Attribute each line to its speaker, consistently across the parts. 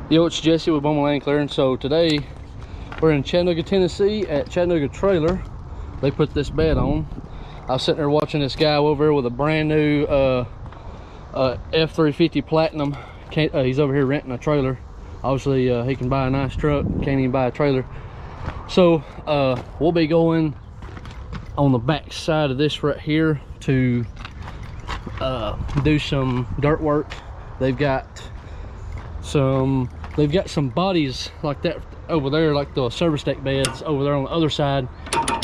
Speaker 1: Yo, it's Jesse with Bowman Land Clearing. So today we're in Chattanooga, Tennessee at Chattanooga Trailer. They put this bed on. I was sitting there watching this guy over here with a brand new F350 Platinum. He's over here renting a trailer. Obviously he can buy a nice truck, can't even buy a trailer. So we'll be going on the back side of this right here to do some dirt work. They've got some bodies like that over there, like the service deck beds over there on the other side,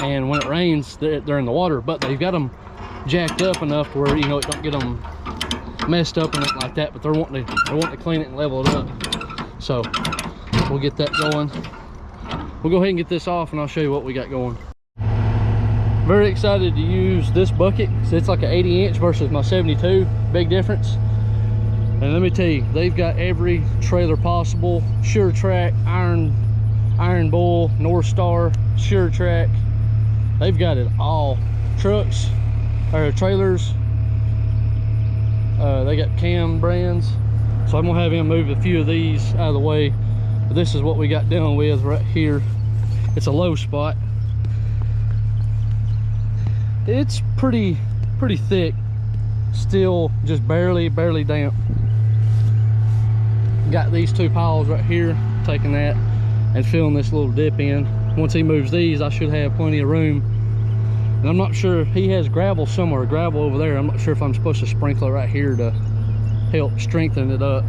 Speaker 1: and when it rains they're in the water, but they've got them jacked up enough to where, you know, it don't get them messed up and like that, but they're wanting to clean it and level it up. So we'll get that going. We'll go ahead and get this off and I'll show you what we got going. Very excited to use this bucket. So it's like an 80-inch versus my 72. Big difference. And let me tell you, they've got every trailer possible. Sure Track, Iron Bull, North Star, Sure Track. They've got it all. Trucks, or trailers. They got Cam brands. So I'm gonna have him move a few of these out of the way. But this is what we got done with right here. It's a low spot. It's pretty thick. Still just barely damp. Got these two piles right here, taking that and filling this little dip in. Once he moves these, I should have plenty of room. And I'm not sure, he has gravel somewhere, gravel over there. I'm not sure if I'm supposed to sprinkle it right here to help strengthen it up.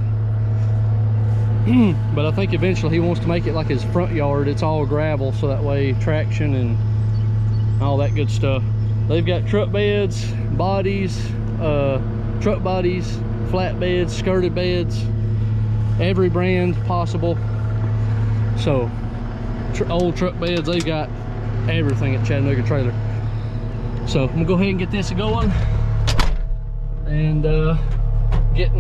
Speaker 1: But I think eventually he wants to make it like his front yard. It's all gravel, so that way traction and all that good stuff. They've got truck beds, bodies, truck bodies, flat beds, skirted beds, every brand possible. So old truck beds, they've got everything at Chattanooga Trailer. So I'm gonna go ahead and get this going and get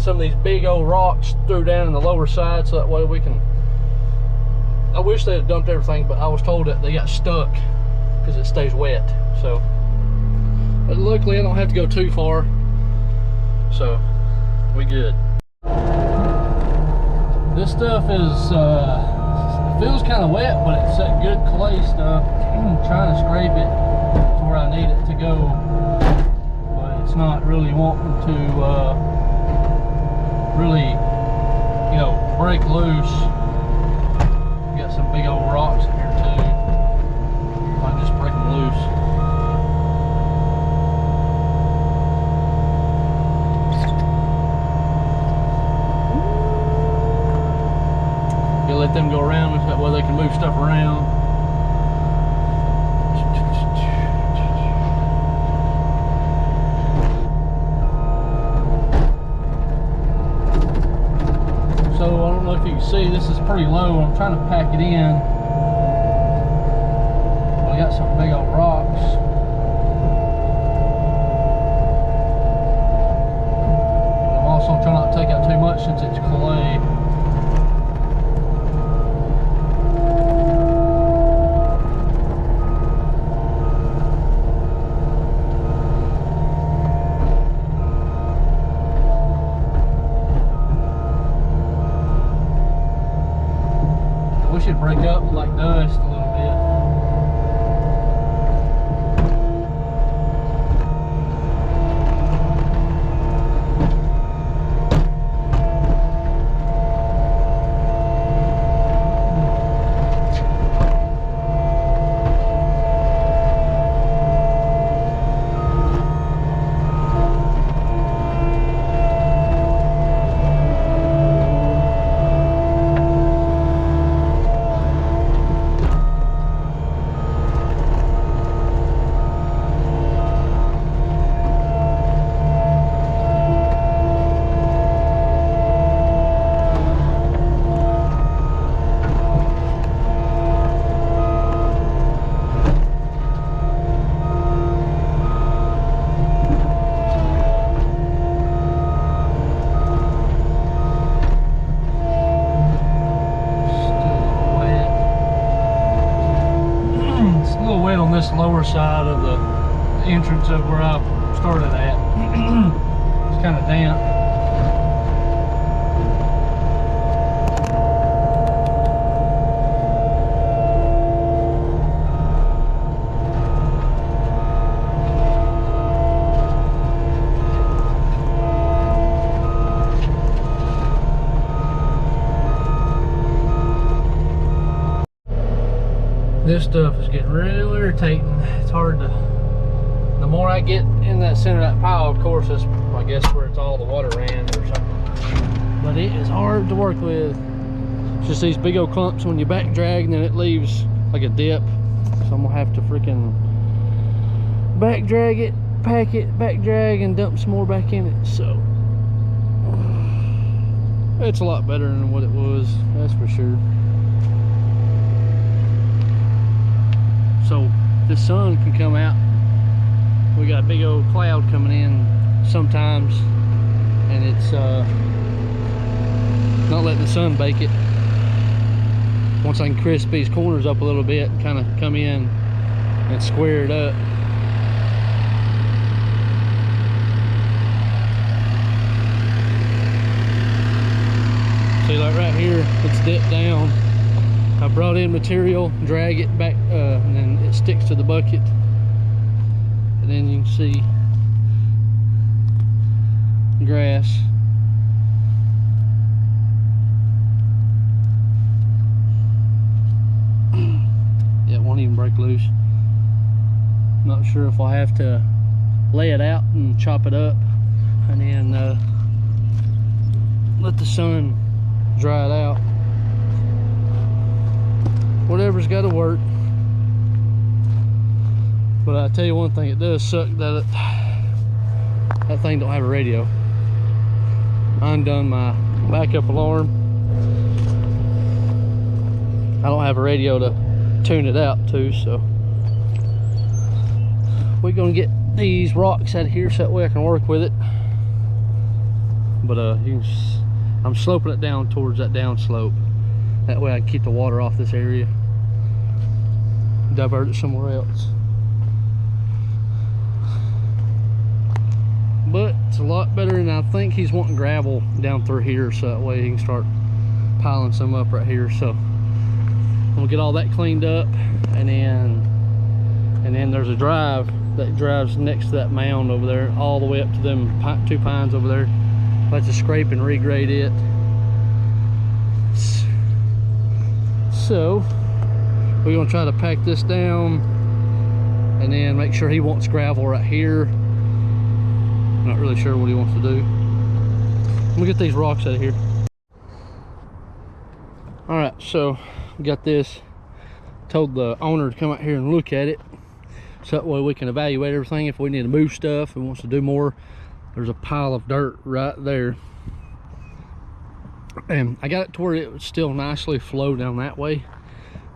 Speaker 1: some of these big old rocks threw down in the lower side, so that way we can, I wish they had dumped everything, but I was told that they got stuck because it stays wet. So, but luckily I don't have to go too far, so we good. This stuff is it feels kind of wet, but it's that good clay stuff. I'm trying to scrape it to where I need it to go, but it's not really wanting to really, you know, break loose. We got some big old rocks in here too. I can just break them loose. You let them go around, that way they can move stuff around. So I don't know if you can see, this is pretty low. I'm trying to pack it in. Well, I got some big old rocks. But I'm also trying not to take out too much since it's clay. Should break up like dust a little bit. This lower side of the entrance of where I started at. It's kind of damp. This stuff is getting real irritating. It's hard to, the more I get in that center of that pile, of course, that's, I guess, where it's all the water ran or something. But it is hard to work with. It's just these big old clumps when you back drag, and then it leaves like a dip. So I'm gonna have to freaking back drag it, pack it, back drag, and dump some more back in it. So it's a lot better than what it was, that's for sure. So the sun can come out. We got a big old cloud coming in sometimes, and it's not letting the sun bake it. Once I can crisp these corners up a little bit and kind of come in and square it up. See, like right here, it's dipped down. I brought in material, drag it back, and then it sticks to the bucket. And then you can see grass. Yeah, it won't even break loose. Not sure if I'll have to lay it out and chop it up and then let the sun dry it out. Whatever's got to work. But I tell you one thing, it does suck that that thing don't have a radio. I undone my backup alarm. I don't have a radio to tune it out to, so we're gonna get these rocks out of here so that way I can work with it. But I'm sloping it down towards that down slope. That way I can keep the water off this area, divert it somewhere else. But it's a lot better, and I think he's wanting gravel down through here so that way he can start piling some up right here. So I'm gonna get all that cleaned up, and then there's a drive that drives next to that mound over there all the way up to them two pines over there. I'll have to scrape and regrade it. So we're gonna try to pack this down and then make sure he wants gravel right here. Not really sure what he wants to do. I'm gonna get these rocks out of here. All right, so we got this. Told the owner to come out here and look at it, so that way we can evaluate everything. If we need to move stuff and wants to do more, there's a pile of dirt right there. And I got it to where it would still nicely flow down that way,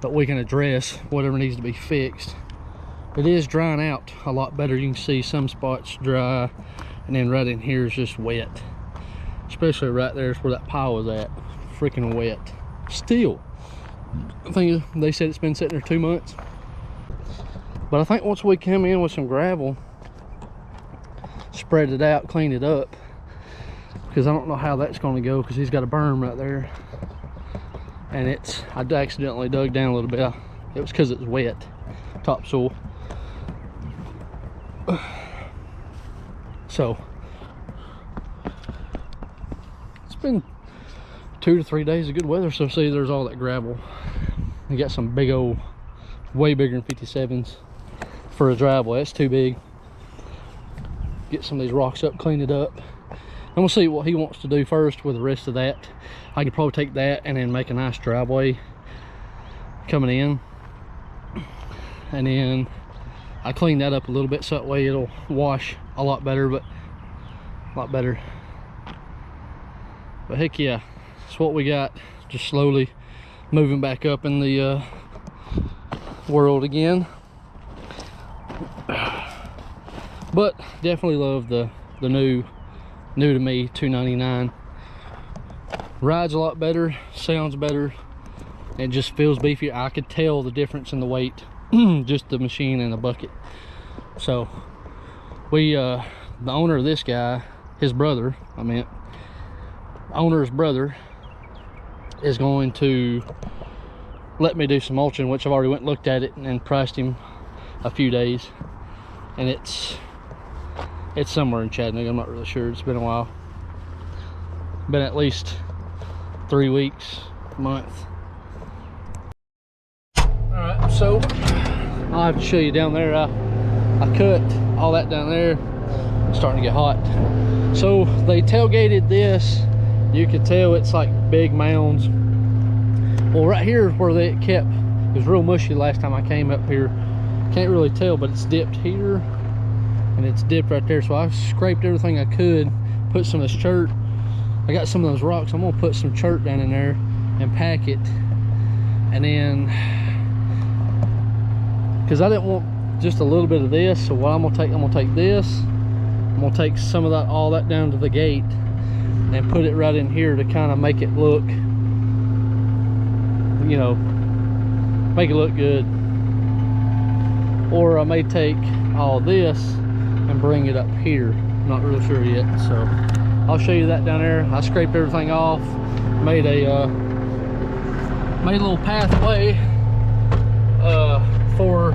Speaker 1: but we can address whatever needs to be fixed. It is drying out a lot better. You can see some spots dry, and then right in here is just wet. Especially right there is where that pile was at. Freaking wet. Still, I think they said it's been sitting there 2 months. But I think once we come in with some gravel, spread it out, clean it up, because I don't know how that's going to go, because he's got a berm right there, and I accidentally dug down a little bit. It was because it was wet topsoil. So it's been 2 to 3 days of good weather. So see, there's all that gravel. You got some big old, way bigger than 57s for a driveway. That's too big. Get some of these rocks up, clean it up. I'm gonna see what he wants to do first with the rest of that. I could probably take that and then make a nice driveway coming in, and then I clean that up a little bit so that way it'll wash a lot better. But heck yeah, that's what we got. Just slowly moving back up in the world again. But definitely love the new to me 299. Rides a lot better, sounds better, and just feels beefier. I could tell the difference in the weight, just the machine and the bucket. So we the owner of this guy, his brother, owner's brother is going to let me do some mulching, which I've already went and looked at it and priced him a few days, and it's somewhere in Chattanooga. I'm not really sure. It's been a while. Been at least 3 weeks, a month. All right, So I'll have to show you down there. I cut all that down there. It's starting to get hot. So they tailgated this. You could tell it's like big mounds. Well, right here where they kept, it was real mushy last time I came up here. Can't really tell, but it's dipped here and it's dipped right there. So I scraped everything I could, put some of this chert. I got some of those rocks. I'm gonna put some chert down in there and pack it. And then, because I didn't want just a little bit of this, so what I'm gonna take this. I'm gonna take some of that, all that down to the gate, and put it right in here to kind of make it look, you know, make it look good. Or I may take all this and bring it up here. I'm not really sure yet, so I'll show you that down there. I scraped everything off, made a little pathway for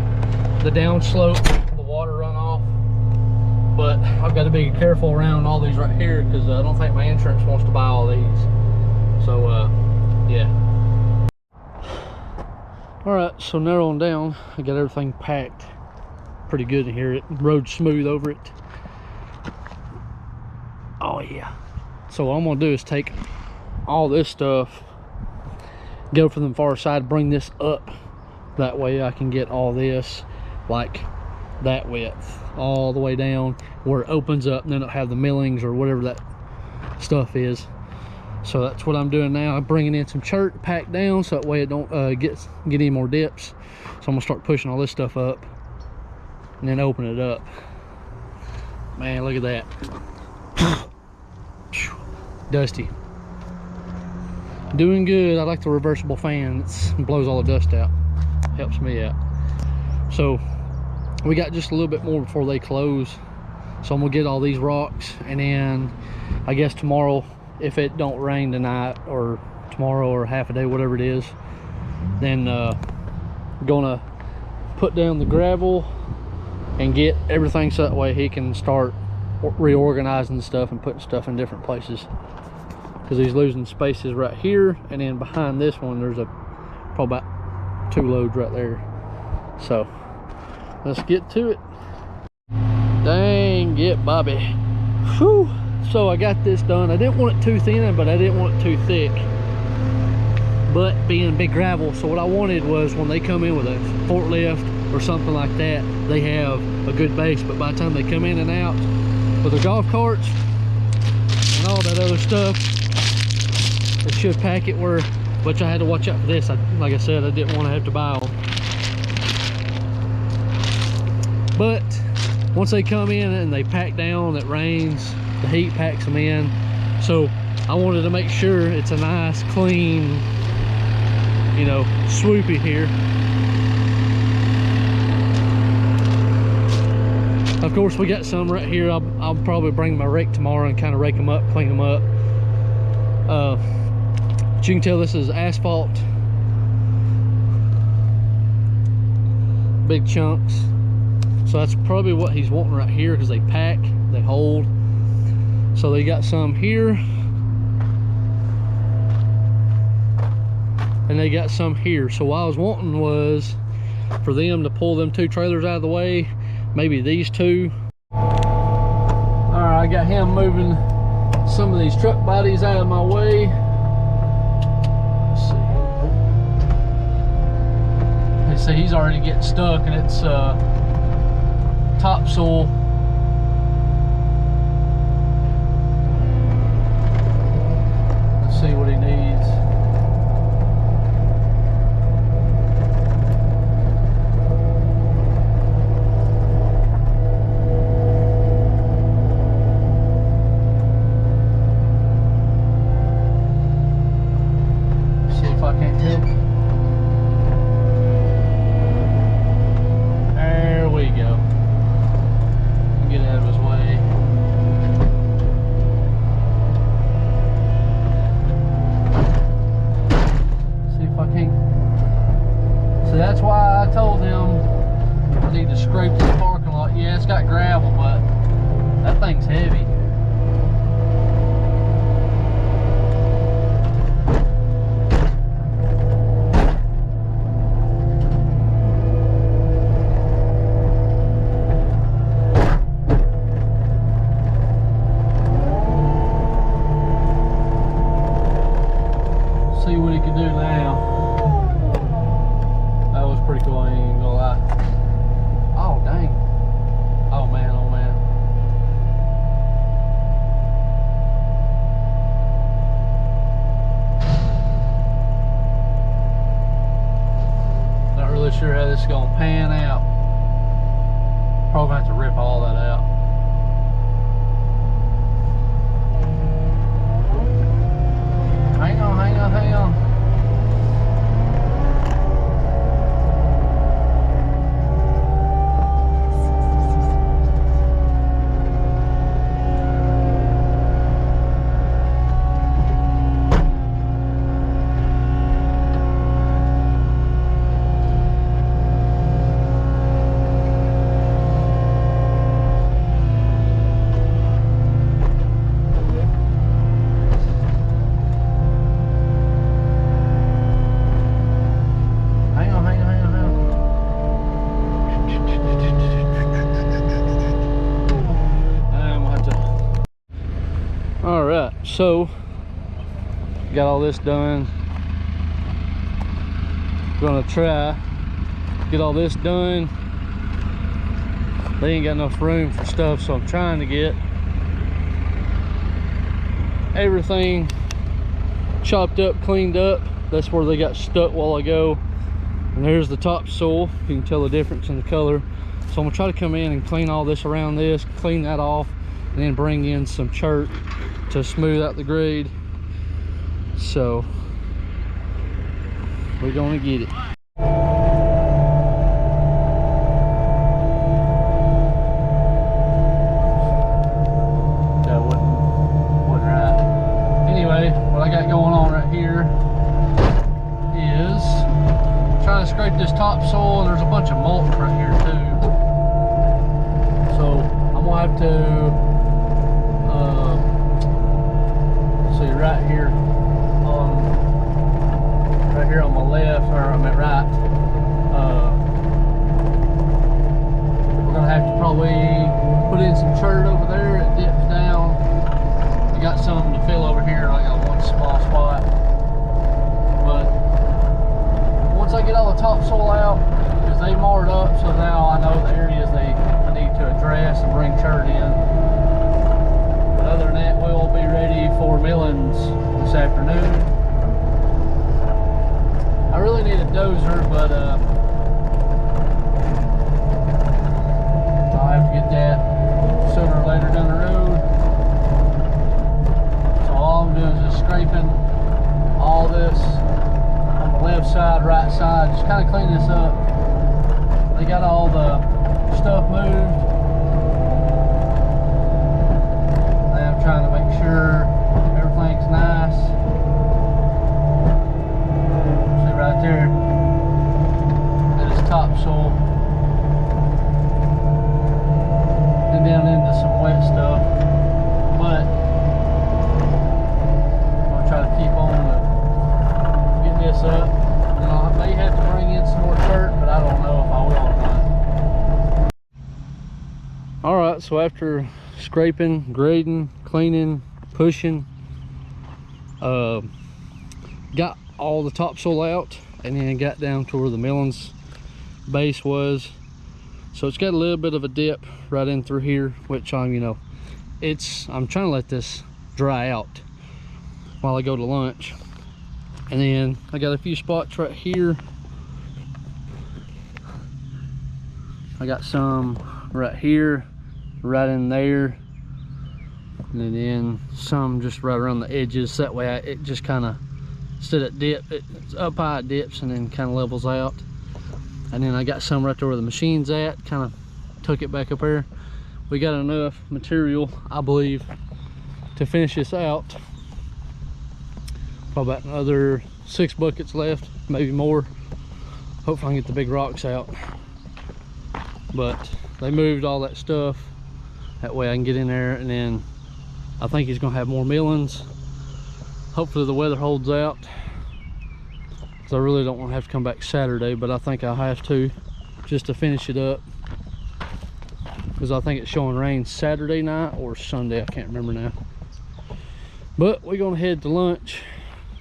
Speaker 1: the downslope, the water runoff. But I've got to be careful around all these right here because I don't think my insurance wants to buy all these. So yeah. All right, so narrowing down, I got everything packed pretty good in here. It rode smooth over it. Oh yeah. So what I'm gonna do is take all this stuff, go from the far side, bring this up. That way I can get all this like that width all the way down where it opens up, and then it'll have the millings or whatever that stuff is. So that's what I'm doing now. I'm bringing in some chert packed down so that way it don't get any more dips. So I'm gonna start pushing all this stuff up and then open it up. Man, look at that. Dusty. Doing good. I like the reversible fan. It blows all the dust out. Helps me out. So we got just a little bit more before they close. So I'm gonna get all these rocks, and then I guess tomorrow, if it don't rain tonight or tomorrow or half a day, whatever it is, then gonna put down the gravel and get everything so that way he can start reorganizing stuff and putting stuff in different places, because he's losing spaces right here, and then behind this one there's probably about 2 loads right there. So let's get to it. Dang it, Bobby. Whew. So I got this done. I didn't want it too thin, but I didn't want it too thick, but being big gravel. So what I wanted was when they come in with a forklift or something like that, they have a good base. But by the time they come in and out with their golf carts and all that other stuff, it should pack it where, which I had to watch out for this. Like I said, I didn't want to have to buy them. But once they come in and they pack down, it rains, the heat packs them in. So I wanted to make sure it's a nice, clean, you know, swoopy here. Of course, we got some right here. I'll probably bring my rake tomorrow and kind of rake them up, clean them up. But you can tell this is asphalt. Big chunks. So that's probably what he's wanting right here, because they pack, they hold. So they got some here, and they got some here. So what I was wanting was for them to pull them 2 trailers out of the way, maybe these 2. All right, I got him moving some of these truck bodies out of my way. Let's see. See, he's already getting stuck, and it's topsoil. Let's see what he needs. See if I can't tell. There we go. Get out of his way. See if I can. So that's why I told him I need to scrape this parking lot. Yeah, it's got gravel, but that thing's heavy. see what he can do now. That was pretty cool, I ain't even gonna lie. Oh, dang. Oh, man, oh, man. Not really sure how this is gonna pan out. Probably gonna have to rip all that out. Hang on, hang on, hang on. So, got all this done. Gonna try get all this done. They ain't got enough room for stuff, so I'm trying to get everything chopped up, cleaned up. That's where they got stuck while ago. And there's the topsoil. You can tell the difference in the color. So I'm gonna try to come in and clean all this around this, clean that off, and then bring in some chert to smooth out the grade. So we're gonna get it. That wasn't right. Anyway, what I got going on right here is trying to scrape this topsoil, and there's a bunch of mulch right here too. So I'm gonna have to see right here on my left, or I meant right, we're gonna have to probably put in some chert over there. It dips down. I got some to fill over here, and I got one small spot. But once I get all the topsoil out, because they marred up, so now I know the areas I need to address and bring chert in. But other than that, we'll be ready for millings this afternoon. I really need a dozer, but I'll have to get that sooner or later down the road. So all I'm doing is just scraping all this on the left side, right side, just kind of clean this up. They got all the stuff moved. I'm trying to make sure everything's nice. See right there, that is topsoil. And down into some wet stuff. But I'm gonna try to keep on getting this up. You know, I may have to bring in some more chert, but I don't know if I will or not. Alright, so after scraping, grading, cleaning, pushing, got all the topsoil out, and then got down to where the millings base was. So it's got a little bit of a dip right in through here, which I'm trying to let this dry out while I go to lunch. And then I got a few spots right here. I got some right here, right in there, and then some just right around the edges. That way it just kind of, instead of it's up high, it dips and then kind of levels out. And then I got some right there where the machine's at, kind of took it back up there. We got enough material, I believe, to finish this out. Probably about another 6 buckets left, maybe more. Hopefully I can get the big rocks out. But they moved all that stuff. That way I can get in there, and then I think he's gonna have more millings. Hopefully the weather holds out, because I really don't want to have to come back Saturday, but I think I'll have to, just to finish it up, because I think it's showing rain Saturday night or Sunday, I can't remember now. But we're gonna head to lunch.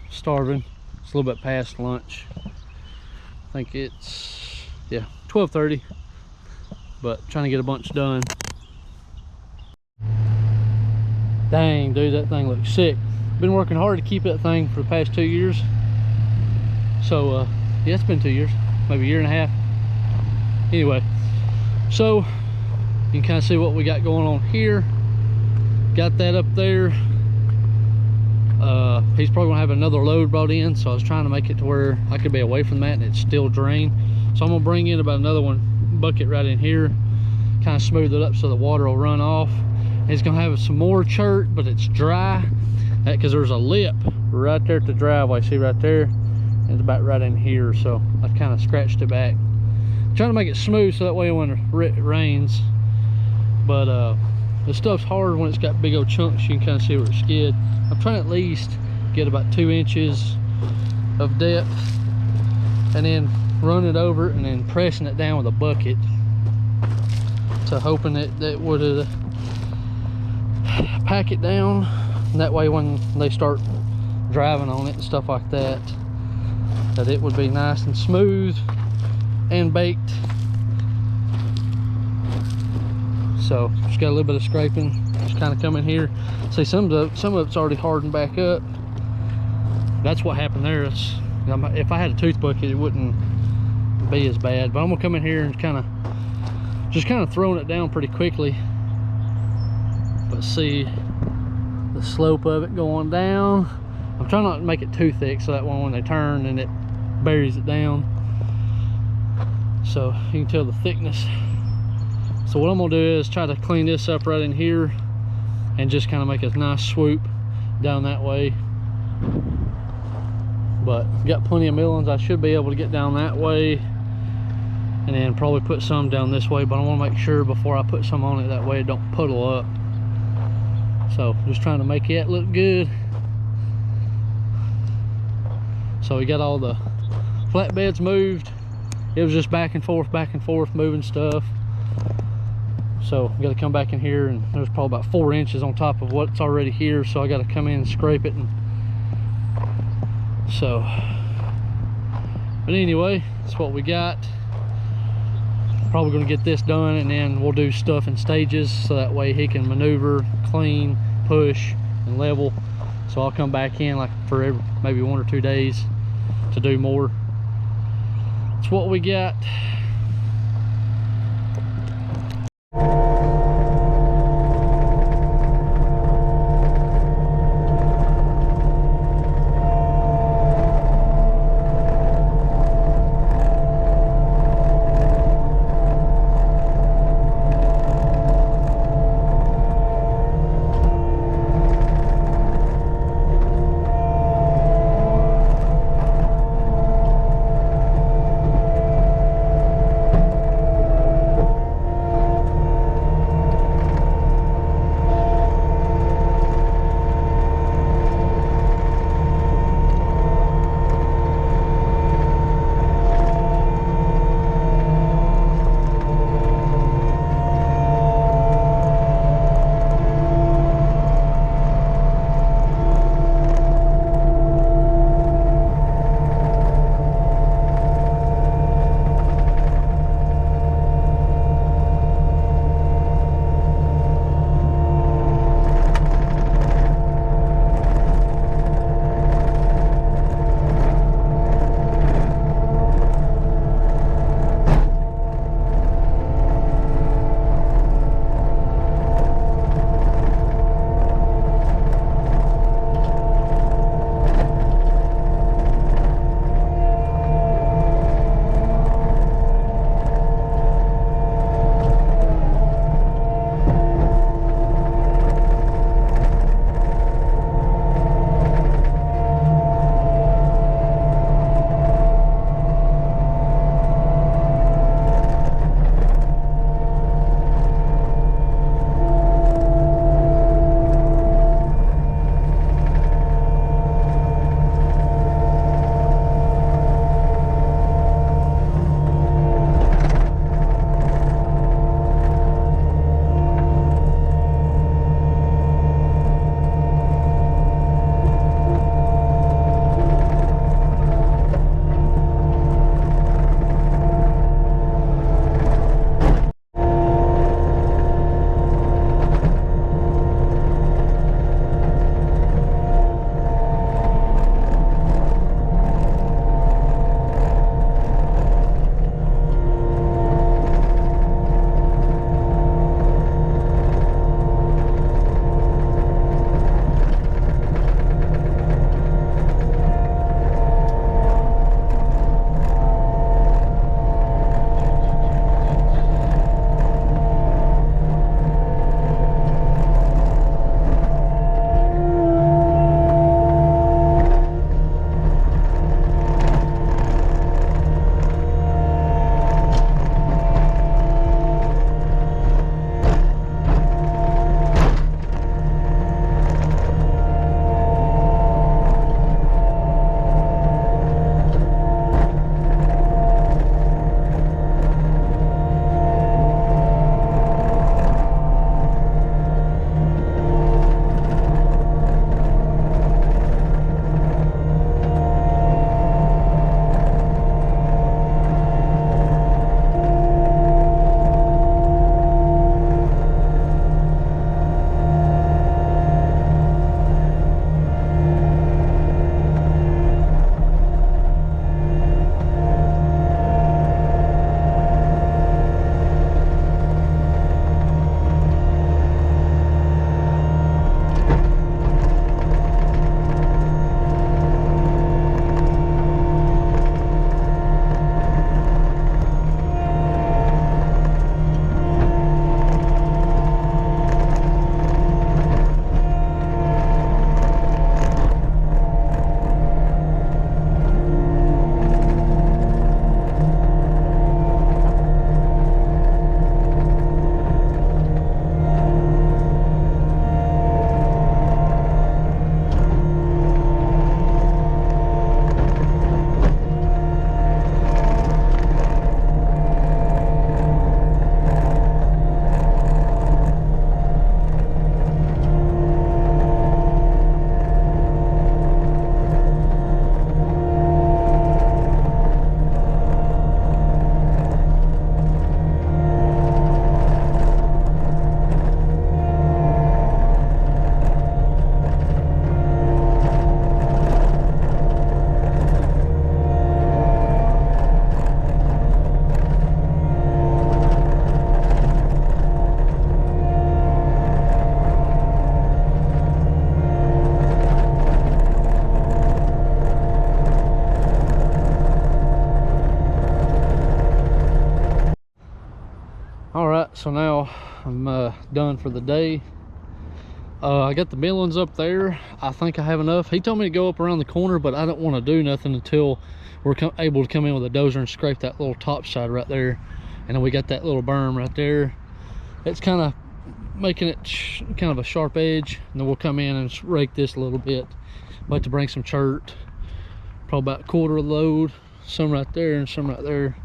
Speaker 1: Starving. It's a little bit past lunch. I think it's, yeah, 12:30, but trying to get a bunch done. Dang, dude, that thing looks sick. Been working hard to keep that thing for the past 2 years. So, yeah, it's been 2 years, maybe a year and a half. Anyway, so you can kind of see what we got going on here. Got that up there. He's probably gonna have another load brought in, so I was trying to make it to where I could be away from that and it's still drained. So I'm gonna bring in about another bucket right in here, kind of smooth it up so the water will run off. It's gonna have some more chert, but it's dry because there's a lip right there at the driveway. See right there? It's about right in here, so I kind of scratched it back. Trying to make it smooth so that way when it rains. But this stuff's hard when it's got big old chunks. You can kind of see where it's skid. I'm trying to at least get about 2 inches of depth and then run it over and then pressing it down with a bucket. So hoping that would pack it down. And that way when they start driving on it and stuff like that, that it would be nice and smooth and baked. So just got a little bit of scraping, just kind of coming here. See, some of it's already hardened back up. That's what happened there. If I had a tooth bucket, it wouldn't be as bad. But I'm gonna come in here and just kind of throwing it down pretty quickly. But see the slope of it going down. I'm trying not to make it too thick so that when they turn and it buries it down. So you can tell the thickness. So what I'm gonna do is try to clean this up right in here and just kind of make a nice swoop down that way. But got plenty of millings. I should be able to get down that way and then probably put some down this way, but I want to make sure before I put some on it, that way it don't puddle up. So just trying to make it look good. So we got all the flatbeds moved. It was just back and forth moving stuff. So I got to come back in here, and there's probably about 4 inches on top of what's already here, so I got to come in and scrape it. And so, but anyway, that's what we got. Probably going to get this done, and then we'll do stuff in stages so that way he can maneuver, clean, push, and level. So I'll come back in like for maybe 1 or 2 days to do more. That's what we got. so now I'm done for the day. I got the millings up there. I think I have enough. He told me to go up around the corner, but I don't want to do nothing until we're able to come in with a dozer and scrape that little top side right there. And then we got that little berm right there. It's kind of making it kind of a sharp edge, and then we'll come in and rake this a little bit. Like to bring some chert, probably about a quarter of the load, some right there and some right there.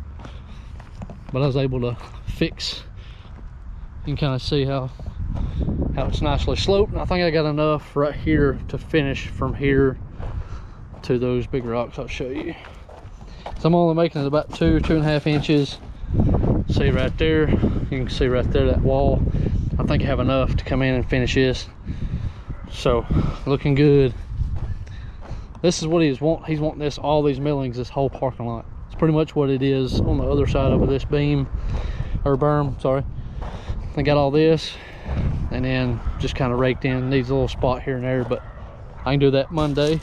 Speaker 1: But I was able to fix, you can kind of see how it's nicely sloped, and I think I got enough right here to finish from here to those big rocks. I'll show you. So I'm only making it about 2.5 inches. See right there, you can see right there that wall. I think I have enough to come in and finish this. So looking good. This is what he's wanting this, all these millings, this whole parking lot. It's pretty much what it is on the other side of this beam, or berm, sorry. I got all this, and then just kind of raked in, needs a little spot here and there, but I can do that Monday.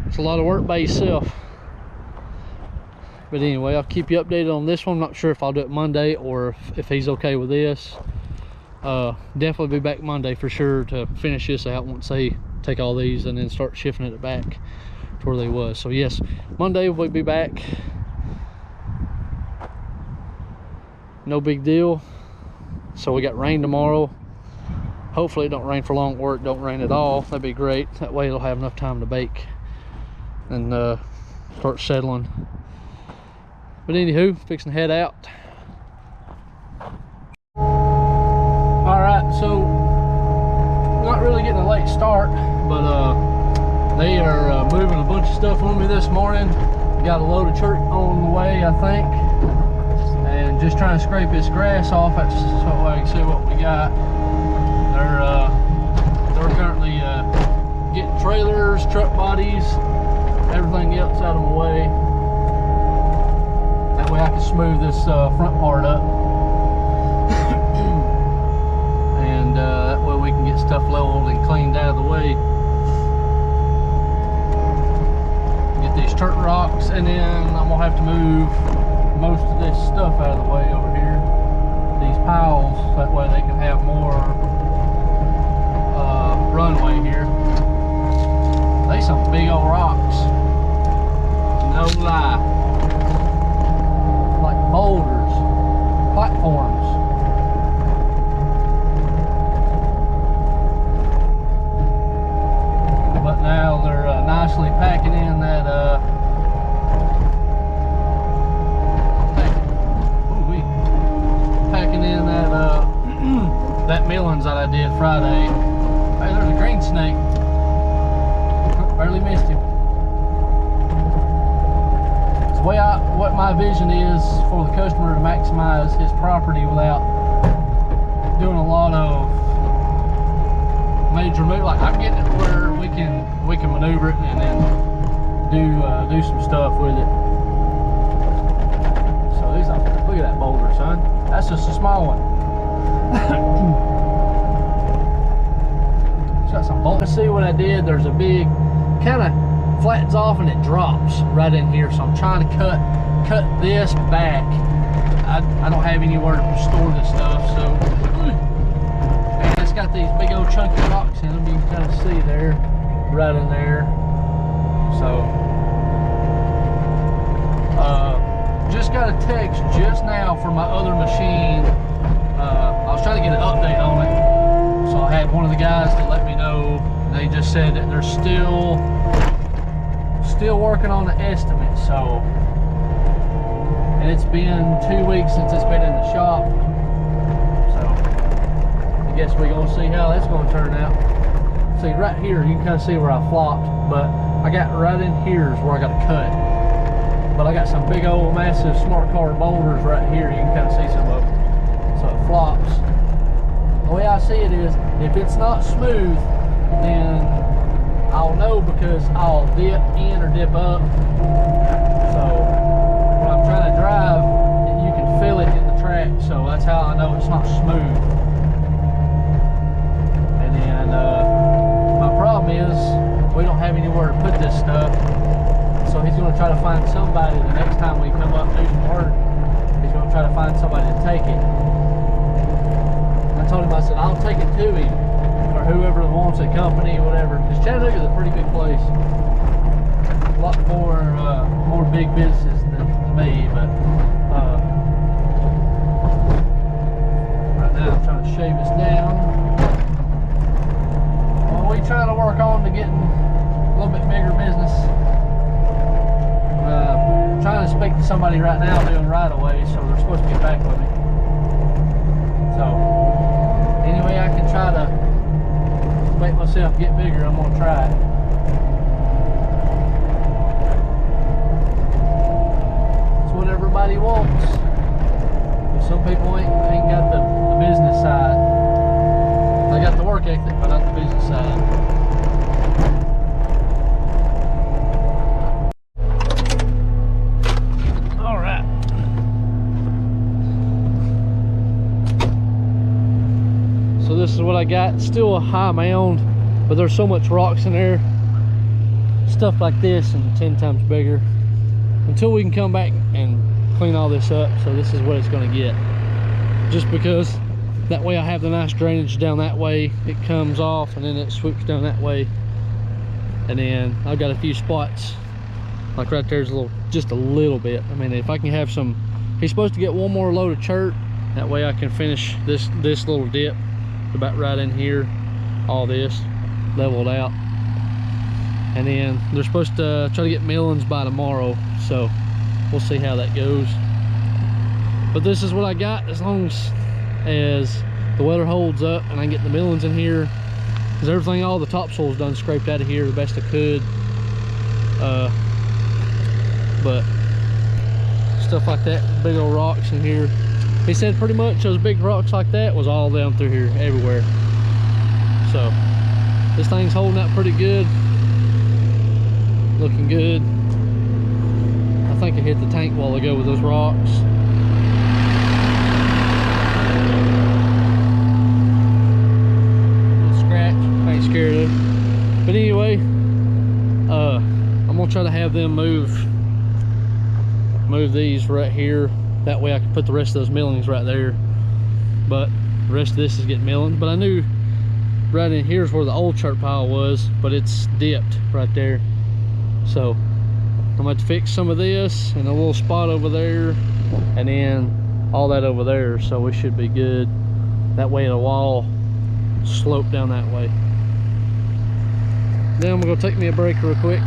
Speaker 1: It's a lot of work by yourself. But anyway, I'll keep you updated on this one. I'm not sure if I'll do it Monday or if he's okay with this. Definitely be back Monday for sure to finish this out once they take all these and then start shifting it back to where they was. So yes, Monday we'll be back. No big deal. So we got rain tomorrow. Hopefully it don't rain for long, or it don't rain at all. That'd be great. That way it'll have enough time to bake and start settling. But anywho, fixing to head out. Alright, so not really getting a late start, but they are moving a bunch of stuff on me this morning. Got a load of chert on the way, I think, and just trying to scrape this grass off so I can see what we got. They're currently getting trailers, truck bodies, everything else out of my way. That way I can smooth this front part up. And that way we can get stuff leveled and cleaned out of the way. Get these chert rocks, and then I'm gonna have to move most of this stuff out of the way over here. These piles, that way they can have more runway here. They some big old rocks. No lie. Like boulders, platforms. But now they're nicely packing in that packing in that that millings that I did Friday. Hey, there's a green snake. Barely missed him. It's what my vision is for the customer to maximize his property without doing a lot of major move. Like I'm getting it where we can maneuver it and then do some stuff with it. So these, look at that boulder, son. That's just a small one. It's got some bolts. See what I did? There's a big, kind of flattens off and it drops right in here. So I'm trying to cut this back. I don't have anywhere to store this stuff, so. And it's got these big old chunky rocks in them. You can kind of see there, right in there. So, just got a text just now from my other machine. I was trying to get an update on it, so I had one of the guys to let me know. They just said that they're still working on the estimate. So, and it's been 2 weeks since it's been in the shop. So, I guess we're gonna see how that's gonna turn out. See right here, you can kind of see where I flopped, but I got right in here is where I got to cut. But I got some big old massive smart card boulders right here. You can kind of see some of them. So it flops. The way I see it is, if it's not smooth, then I'll know because I'll dip in or dip up. So when I'm trying to drive, you can feel it in the track. So that's how I know it's not smooth. And then my problem is we don't have anywhere to put this stuff. So he's going gonna try to find somebody the next time we come up do some work. He's gonna try to find somebody to take it. I told him, I said, I'll take it to him, or whoever wants a company, whatever. Because Chattanooga's a pretty big place. A lot more big businesses than me, but right now I'm trying to shave this down. Well, we trying to work on to getting a little bit bigger business. I'm trying to speak to somebody right now doing right away, so they're supposed to get back with me. So anyway, I can try to make myself get bigger. I'm gonna try it. It's what everybody wants. But some people ain't got the business side. They got the work ethic, but not the business side. All right. So this is what I got. Still a high mound, but there's so much rocks in there. Stuff like this and 10 times bigger. Until we can come back and clean all this up. So this is what it's gonna get. Just because that way I have the nice drainage down that way. It comes off and then it swoops down that way. And then I've got a few spots. Like right there's just a little bit. I mean, if I can have some, he's supposed to get one more load of chert. That way I can finish this little dip about right in here, all this leveled out. And then they're supposed to try to get millings by tomorrow, so we'll see how that goes. But this is what I got. As long as the weather holds up and I can get the millings in here, because everything, all the topsoil's done scraped out of here the best I could. But stuff like that, big old rocks in here. He said pretty much those big rocks like that was all down through here, everywhere. So this thing's holding out pretty good, looking good. I think I hit the tank a while ago with those rocks. Little scratch, I ain't scared of it. But anyway, I'm gonna try to have them move these right here. That way I can put the rest of those millings right there. But the rest of this is getting millings. But I knew right in here's where the old chert pile was, but it's dipped right there. So I'm going to fix some of this and a little spot over there, and then all that over there. So we should be good. That way the wall slope down that way. Then I'm going to take me a break real quick.